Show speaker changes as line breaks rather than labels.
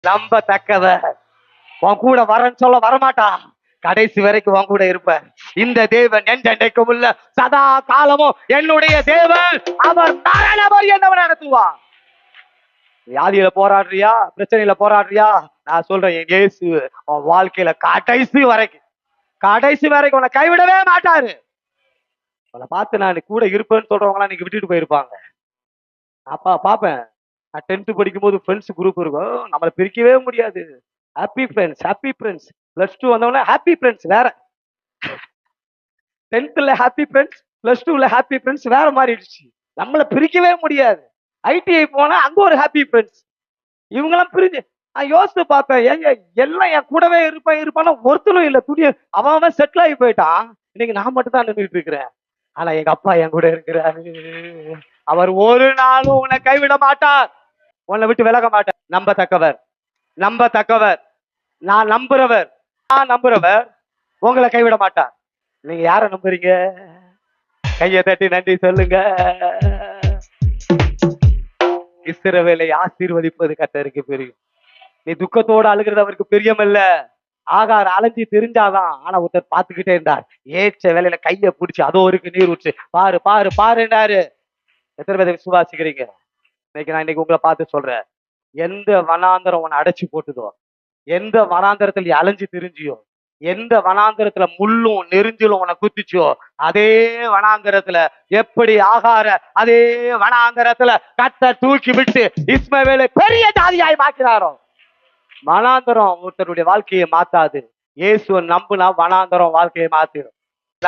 நம்பத்தக்கவர். உன் கூட வரேன்னு சொல்ல வரமாட்டா, கடைசி வரைக்கும் உன் கூட இருப்ப. இந்த தேவன் என்றென்றைக்கும் உள்ள சதா காலமும் என்னுடைய தேவன். அவர் மரண பரியந்தம் நடத்துவார். வியாதியில போராடுறியா, பிரச்சனையில போராடுறியா, நான் சொல்றேன், என் இயேசு உன் வாழ்க்கையில கடைசி வரைக்கும் உன்னை கைவிடவே மாட்டாரு. உன்னை பார்த்து நான் கூட இருப்பேன்னு சொல்றவங்க எல்லாம் இன்னைக்கு விட்டுட்டு போயிருப்பாங்க. அப்பா பாப்பேன், நான் 10th படிக்கும் போது ஃப்ரெண்ட்ஸ் குரூப் இருக்கும், நம்மளை பிரிக்கவே முடியாது. Happy friends. +2 வந்தவொடனே ஹாப்பி ஃப்ரெண்ட்ஸ் வேற. 10th happy friends, +2 happy friends வேற மாறிடுச்சு. நம்மளை பிரிக்கவே முடியாது. ITI போனா அங்க ஒரு ஹாப்பி ஃப்ரெண்ட்ஸ். இவங்கெல்லாம் பிரிஞ்சு நான் யோசித்து பார்த்தேன், ஏங்க எல்லாம் என் கூடவே இருப்பானா ஒருத்தனும் இல்ல. துணிய அவன் செட்டில் ஆகி போயிட்டான். இன்னைக்கு நான் மட்டும் தான் நின்றுட்டு இருக்கிறேன். ஆனா எங்க அப்பா என் கூட இருக்கிறாரு. அவர் ஒரு நாளும் உன்னை கைவிட மாட்டார், உன்னை விட்டு விலக மாட்டார். நம்பத்தக்கவர். நான் நம்புறவர் உங்களை கைவிட மாட்டார். நீங்க யார நம்புறீங்க? கையை தட்டி நன்றி சொல்லுங்க. இஸ்ரவேலை ஆசீர்வதிப்பது கர்த்தருக்கு பெரியும். நீ துக்கத்தோட அழுகிறது அவருக்கு பிரியமல்ல. ஆகார் அலைஞ்சி தெரிஞ்சாதான், ஆனா ஒருத்தர் பார்த்துக்கிட்டே இருந்தார். ஏற்ற வேலையில கைய பிடிச்சி அதோ இருக்கு நீர் ஊற்று, பாருன்னாரு. எத்தனை பேரை விசுவாசிக்கிறீங்க? இன்னைக்கு உங்களை பார்த்து சொல்றேன், எந்த வனாந்தரம் உன்னை அடைச்சு போட்டுதோ, எந்த வனாந்தரத்தில் நீ அலைஞ்சு திரிஞ்சியோ, எந்த வனாந்தரத்துல முள்ளும் நெருஞ்சிலும் உன்னை குத்திச்சோ, அதே வனாந்தரத்துல எப்படி ஆகார அதே வனாந்தரத்துல கர்த்தர் தூக்கி விட்டு இஸ்மவேலை பெரிய ஜாதியாய் மாற்றினாரோ. வனாந்தரம் ஒருத்தருடைய வாழ்க்கையை மாத்தாது. இயேசுவை நம்புனா வனாந்தரம் வாழ்க்கையை மாத்திடும்.